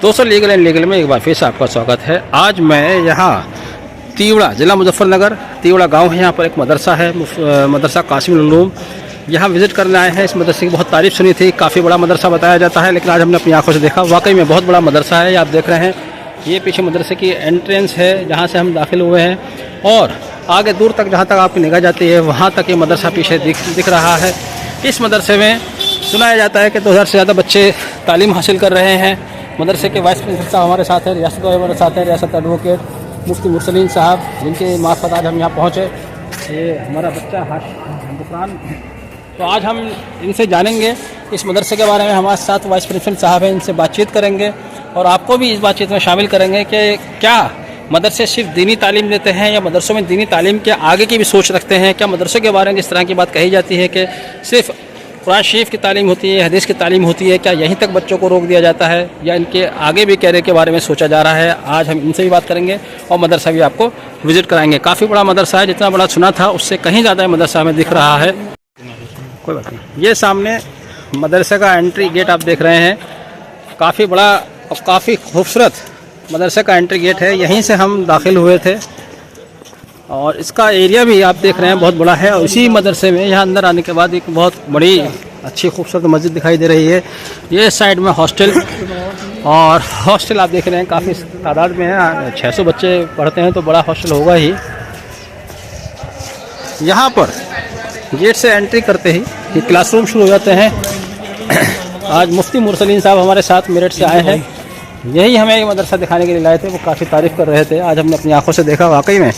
दोस्तों legal and legal में एक बार फिर से आपका स्वागत है। आज मैं यहाँ तीवड़ा जिला मुजफ्फरनगर तीवड़ा गांव है, यहाँ पर एक मदरसा है, मदरसा कासिमुल उलूम। यहाँ विज़िट करने आए हैं। इस मदरसे की बहुत तारीफ़ सुनी थी, काफ़ी बड़ा मदरसा बताया जाता है, लेकिन आज हमने अपनी आंखों से देखा, वाकई में बहुत बड़ा मदरसा है। ये आप देख रहे हैं, ये पीछे मदरसे की एंट्रेंस है जहाँ से हम दाखिल हुए हैं, और आगे दूर तक जहाँ तक आपकी निगाह जाती है वहाँ तक ये मदरसा पीछे दिख रहा है। इस मदरसे में सुनाया जाता है कि 2000 से ज़्यादा बच्चे तालीम हासिल कर रहे हैं। मदरसे के वाइस प्रिंसिपल साहब हमारे साथ हैं, रियासत वाले हमारे साथ हैं, रियासत एडवोकेट मुफ्ती मुरसलीन साहब, जिनके मार्फत आज हम यहाँ पहुँचे। ये हमारा बच्चा हुसरान। तो आज हम इनसे जानेंगे इस मदरसे के बारे में। हमारे साथ वाइस प्रिंसिपल साहब हैं, इनसे बातचीत करेंगे और आपको भी इस बातचीत में शामिल करेंगे कि क्या मदरसे सिर्फ दीनी तालीम देते हैं या मदरसों में दीनी तालीम के आगे की भी सोच रखते हैं। क्या मदरसों के बारे में जिस तरह की बात कही जाती है कि सिर्फ कुरान शरीफ की तालीम होती है, हदीस की तालीम होती है, क्या यहीं तक बच्चों को रोक दिया जाता है या इनके आगे भी कैरियर के बारे में सोचा जा रहा है। आज हम इनसे भी बात करेंगे और मदरसा भी आपको विज़िट कराएंगे। काफ़ी बड़ा मदरसा है, जितना बड़ा सुना था उससे कहीं ज़्यादा मदरसा हमें दिख रहा है। कोई बात नहीं। ये सामने मदरसे का एंट्री गेट आप देख रहे हैं, काफ़ी बड़ा और काफ़ी खूबसूरत मदरसे का एंट्री गेट है। यहीं से हम दाखिल हुए थे और इसका एरिया भी आप देख रहे हैं बहुत बड़ा है। और इसी मदरसे में यहाँ अंदर आने के बाद एक बहुत बड़ी अच्छी खूबसूरत मस्जिद दिखाई दे रही है। ये साइड में हॉस्टल, और हॉस्टल आप देख रहे हैं काफ़ी तादाद में है, 600 बच्चे पढ़ते हैं तो बड़ा हॉस्टल होगा ही। यहाँ पर गेट से एंट्री करते ही ये क्लासरूम शुरू हो जाते हैं। आज मुफ्ती मुरसलीन साहब हमारे साथ मेरठ से आए हैं, यही हमें ये मदरसा दिखाने के लिए लाए थे। वो काफ़ी तारीफ़ कर रहे थे, आज हमने अपनी आंखों से देखा, वाकई में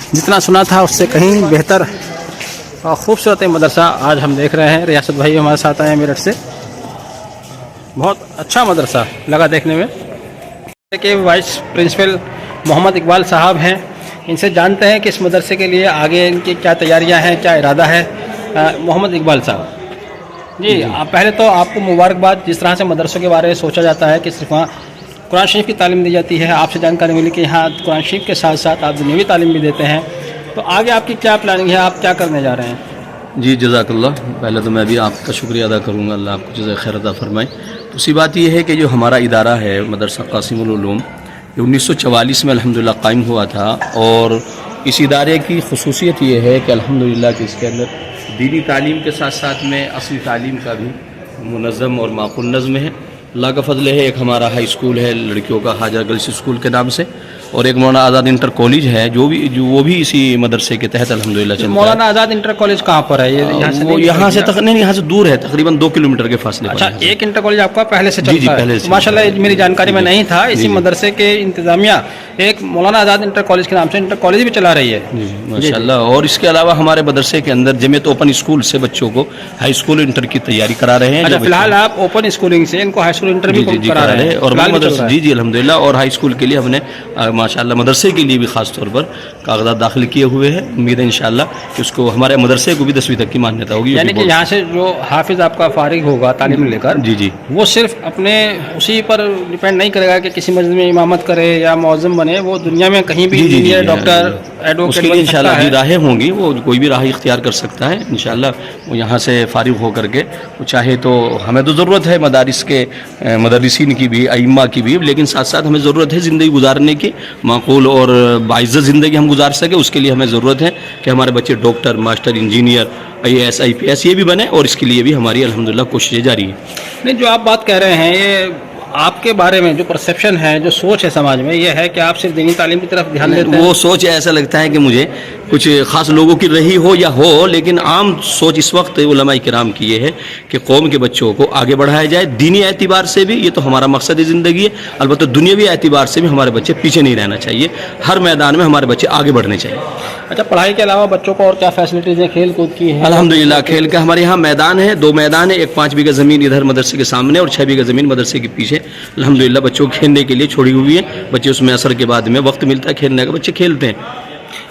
जितना सुना था उससे कहीं बेहतर और ख़ूबसूरत मदरसा आज हम देख रहे हैं। रियासत भाई हमारे साथ आए हैं मेरठ से, बहुत अच्छा मदरसा लगा देखने में। के वाइस प्रिंसिपल मोहम्मद इकबाल साहब हैं, इनसे जानते हैं कि इस मदरसे के लिए आगे इनकी क्या तैयारियां हैं, क्या इरादा है। मोहम्मद इकबाल साहब जी, आप पहले तो आपको मुबारकबाद। जिस तरह से मदरसों के बारे में सोचा जाता है कि सिर्फ वहाँ कुरान शरीफ की तालीम दी जाती है, आपसे जानकारी मिली कि यहाँ कुरान शरीफ के साथ साथ आप दुनियावी तालीम भी देते हैं, तो आगे आपकी क्या प्लानिंग है, आप क्या करने जा रहे हैं? जी जज़ाकल्लाह। पहले तो मैं भी आपका शुक्रिया अदा करूँगा, अल्लाह आपको जज़ाए खैर अता फरमाए। दूसरी बात यह है कि जो हमारा इदारा है मदरसा कासिमुल उलूम, ये 1944 में अल्हम्दुलिल्लाह कायम हुआ था। और इस इदारे की खसूसियत ये है कि अल्हम्दुलिल्लाह कि इसके अंदर दीनी तालीम के साथ साथ में असली तालीम का भी मुनज़्ज़म और माक़ूल नज़्म है। अल्लाह का फजल है, एक हमारा हाई स्कूल है लड़कियों का, हाजर गर्ल्स स्कूल के नाम से, और एक मौलाना आज़ाद इंटर कॉलेज है जो वो भी इसी मदरसे के तहत अल्हम्दुलिल्लाह चलता है। मौलाना आज़ाद इंटर कॉलेज कहाँ पर है? ये यहाँ से दूर है, तकरीबन 2 किलोमीटर के फासले पर। अच्छा, एक इंटर कॉलेज आपका पहले से चलता है? पहले से। माशाल्लाह, मेरी जानकारी में नहीं था। इसी मदरसे के इंतजामिया एक मौलाना आज़ाद इंटर कॉलेज के नाम से इंटर कॉलेज भी चला रही है माशाल्लाह। और इसके अलावा हमारे मदरसे के अंदर जमीयत ओपन स्कूल से बच्चों को हाई स्कूल इंटर की तैयारी करा रहे हैं। अच्छा, फिलहाल आप ओपन स्कूलिंग से इनको हाई स्कूल इंटर भी करा रहे हैं? और जी अल्हम्दुलिल्लाह। और हाई स्कूल के लिए हमने माशाल्लाह मदरसे के लिए भी ख़ास तौर पर कागजात दाखिल किए हुए हैं। उम्मीद है इंशाल्लाह कि उसको हमारे मदरसे को भी 10वीं तक की मान्यता होगी। यानी कि यहाँ से जो हाफिज आपका फारिग होगा तालीम लेकर, जी वो सिर्फ अपने उसी पर डिपेंड नहीं करेगा कि किसी मस्जिद में इमामत करे या मौज़िम बने, वो दुनिया में कहीं भी इंजीनियर, डॉक्टर, एडवोकेट उसके लिए इंशाल्लाह भी राहें होंगी, वो कोई भी राह इख्तियार कर सकता है इंशाल्लाह। वो यहाँ से फारिग होकर के वो चाहे तो, हमें तो ज़रूरत है मदारिस के मदरसीन की भी, अइम्मा की भी, लेकिन साथ साथ हमें ज़रूरत है ज़िंदगी गुजारने की, माकूल और बाइज़्ज़त ज़िंदगी हम गुजार सके। उसके लिए हमें ज़रूरत है कि हमारे बच्चे doctor, master, engineer, IAS, IPS ये भी बने, और इसके लिए भी हमारी अल्हम्दुलिल्लाह कोशिशें जारी हैं। नहीं, जो आप बात कह रहे हैं, ये आपके बारे में जो परसेप्शन है, जो सोच है समाज में, ये है कि आप सिर्फ दीनी तालीम की तरफ ध्यान देते हैं। वो सोच ऐसा लगता है कि मुझे कुछ ख़ास लोगों की रही हो या हो, लेकिन आम सोच इस वक्त उलमाए किराम की ये है कि कौम के बच्चों को आगे बढ़ाया जाए। दीनी एतबार से भी ये तो हमारा मकसद ज़िंदगी है, अलबत्ता दुनियावी एतबार से भी हमारे बच्चे पीछे नहीं रहना चाहिए। हर मैदान में हमारे बच्चे आगे बढ़ने चाहिए। अच्छा, पढ़ाई के अलावा बच्चों को और क्या फैसिलिटीज़ हैं खेल कूद की है? अल्हम्दुलिल्लाह खेल का हमारे यहाँ मैदान है, 2 मैदान है, एक 5 बीघा ज़मीन इधर मदरसे के सामने और 6 बीघा ज़मीन मदरसे के पीछे अल्हम्दुलिल्लाह बच्चों को खेलने के लिए छोड़ी हुई है। बच्चे उसमें असर के बाद में वक्त मिलता है खेलने का, बच्चे खेलते हैं।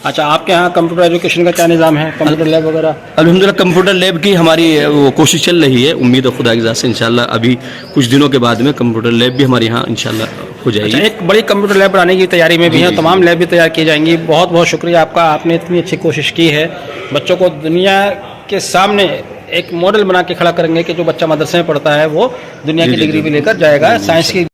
अच्छा, आपके यहाँ कंप्यूटर एजुकेशन का क्या निज़ाम है, कंप्यूटर लैब वगैरह? अल्हम्दुलिल्लाह कंप्यूटर लैब की हमारी वो कोशिश चल रही है। उम्मीद है खुदा की ज़ात से इंशाल्लाह अभी कुछ दिनों के बाद में कंप्यूटर लैब भी हमारे यहाँ इंशाल्लाह हो जाएगी। अच्छा, एक बड़ी कंप्यूटर लैब बनाने की तैयारी में भी है, तमाम लैब भी तैयार की जाएंगी। बहुत बहुत शुक्रिया आपका, आपने इतनी अच्छी कोशिश की है बच्चों को दुनिया के सामने एक मॉडल बना के खड़ा करेंगे कि जो बच्चा मदरसे में पढ़ता है वो दुनिया की डिग्री भी लेकर जाएगा साइंस की।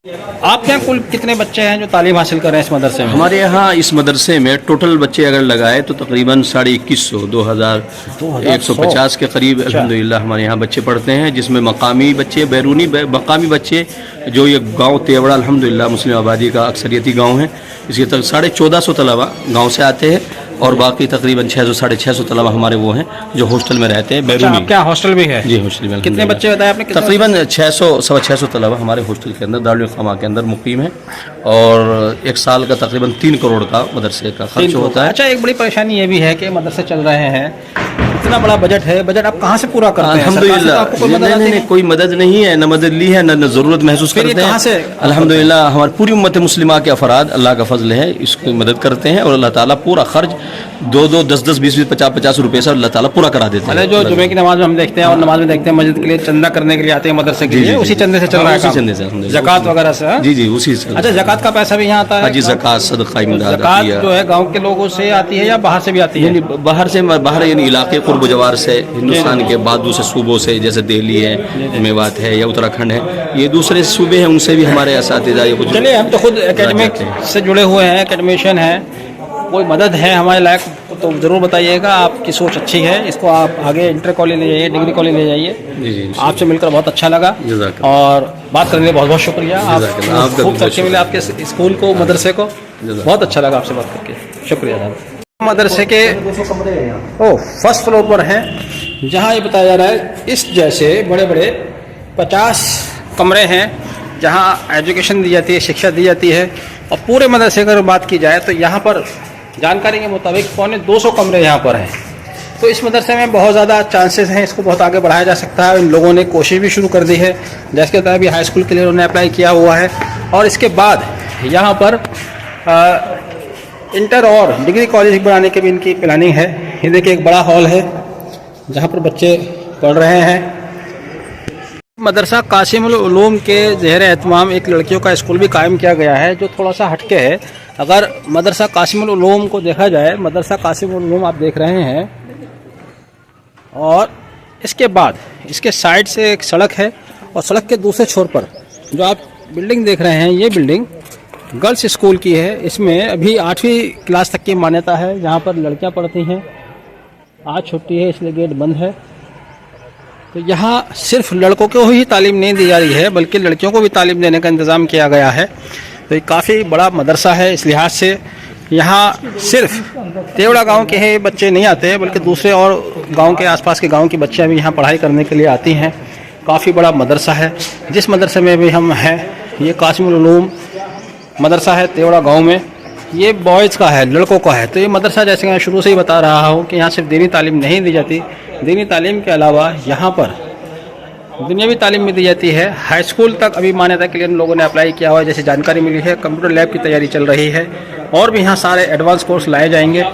आपके यहाँ कुल कितने बच्चे हैं जो तालीम हासिल कर रहे हैं इस मदरसे में? हमारे यहाँ इस मदरसे में टोटल बच्चे अगर लगाए तो तकरीबन 2150 2150 के करीब अल्हम्दुलिल्लाह हमारे यहाँ बच्चे पढ़ते हैं, जिसमें मकामी बच्चे, बैरूनी मकामी बच्चे, जो ये गांव तेवड़ा अल्हम्दुलिल्लाह मुस्लिम आबादी का अक्सरियती गांव है, इसके तक 1450 तलबा गांव से आते हैं और बाकी तकरीबन 600 650 तलबा हमारे वो हैं जो हॉस्टल में रहते हैं बैरूनी। आपके यहाँ हॉस्टल भी है? जी हॉस्टल में। कितने बच्चे बताए आपने? तकरीबन 600 650 तलबा हमारे हॉस्टल के अंदर दारुल इक़ामा के अंदर मुकीम है और एक साल का तकरीबन 3 करोड़ का मदरसे का खर्च होता है। अच्छा, एक बड़ी परेशानी ये भी है कि मदरसे चल रहे हैं, इतना बड़ा बजट है, बजट आप कहाँ से पूरा करते हैं? अल्हम्दुलिल्लाह नहीं, कोई मदद नहीं है, न मदद ली है, न ज़रूरत महसूस करते हैं। कहाँ से? अल्हम्दुलिल्लाह हमारी पूरी उम्मत मुस्लिमा के अफराद अल्लाह का फजल है, इसकी मदद करते हैं और अल्लाह ताला पूरा खर्च 2-2 10-10 20-20 50-50 रुपए से अल्लाह ताला पूरा करा देते हैं। जो जुमे की नमाज में हम देखते हैं और नमाज में देखते हैं मस्जिद के लिए चंदा करने के लिए आते हैं मदरसे के लिए, उसी चंदे से चल रहा है? उसी चंदे से, ज़कात वगैरह से? जी जी उसी से। अच्छा, ज़कात का पैसा भी यहाँ आता है? जी ज़कात सदका इमदाद ज़कात जो है गाँव के लोगों से आती है या बाहर से भी आती है? बाहर यानी इलाके कुर्ब जवार से, हिंदुस्तान के बाद दूसरे सूबों से, जैसे दिल्ली है, मेवात है या उत्तराखंड है, ये दूसरे सूबे हैं, उनसे भी हमारे असातिज़ा या कुछ। चलिए, हम तो खुद एकेडमिक से जुड़े हुए हैं, एकेडमिशियन हैं, कोई मदद है हमारे लायक तो ज़रूर बताइएगा। आपकी सोच अच्छी है, इसको आप आगे इंटर कॉलेज ले जाइए, डिग्री कॉलेज ले जाइए। जी जी, आपसे मिलकर बहुत अच्छा लगा और बात करने के लिए बहुत बहुत शुक्रिया। आप खूब तरक्की मिले आपके स्कूल को, मदरसे को, बहुत अच्छा लगा आपसे बात करके, शुक्रिया साहब। मदरसे के फर्स्ट फ्लोर पर हैं, जहाँ ये बताया जा रहा है इस जैसे बड़े बड़े 50 कमरे हैं जहाँ एजुकेशन दी जाती है, शिक्षा दी जाती है। और पूरे मदरसे की अगर बात की जाए तो यहाँ पर जानकारी के मुताबिक 250 कमरे यहाँ पर हैं। तो इस मदरसे में बहुत ज़्यादा चांसेस हैं, इसको बहुत आगे बढ़ाया जा सकता है। इन लोगों ने कोशिश भी शुरू कर दी है, जैसे कि अभी हाई स्कूल के लिए उन्होंने अप्लाई किया हुआ है और इसके बाद यहाँ पर इंटर और डिग्री कॉलेज बनाने की भी इनकी प्लानिंग है। ये देखिए एक बड़ा हॉल है जहाँ पर बच्चे पढ़ रहे हैं। मदरसा कासिमुल उलूम के ज़ेर एहतमाम एक लड़कियों का स्कूल भी कायम किया गया है जो थोड़ा सा हटके है। अगर मदरसा कासिमुल उलूम को देखा जाए, मदरसा कासिमुल उलूम आप देख रहे हैं और इसके बाद इसके साइड से एक सड़क है और सड़क के दूसरे छोर पर जो आप बिल्डिंग देख रहे हैं, ये बिल्डिंग गर्ल्स स्कूल की है। इसमें अभी 8वीं क्लास तक की मान्यता है, जहाँ पर लड़कियाँ पढ़ती हैं। आज छुट्टी है इसलिए गेट बंद है। तो यहाँ सिर्फ लड़कों को ही तालीम नहीं दी जा रही है बल्कि लड़कियों को भी तालीम देने का इंतज़ाम किया गया है। तो ये काफ़ी बड़ा मदरसा है, इस लिहाज से यहाँ सिर्फ तेवड़ा गांव के ही बच्चे नहीं आते बल्कि दूसरे और गांव के आसपास के गांव की बच्चियाँ भी यहाँ पढ़ाई करने के लिए आती हैं। काफ़ी बड़ा मदरसा है। जिस मदरसे में भी हम हैं, ये कासिमुल उलूम मदरसा है तेवड़ा गाँव में, ये बॉयज़ का है, लड़कों का है। तो ये मदरसा जैसे मैं शुरू से ही बता रहा हूँ कि यहाँ सिर्फ दीनी तालीम नहीं दी जाती, दीनी तालीम के अलावा यहाँ पर दुनियावी तालीम भी दी जाती है। हाई स्कूल तक अभी मान्यता के लिए इन लोगों ने अप्लाई किया हुआ है, जैसे जानकारी मिली है। कंप्यूटर लैब की तैयारी चल रही है और भी यहाँ सारे एडवांस कोर्स लाए जाएंगे।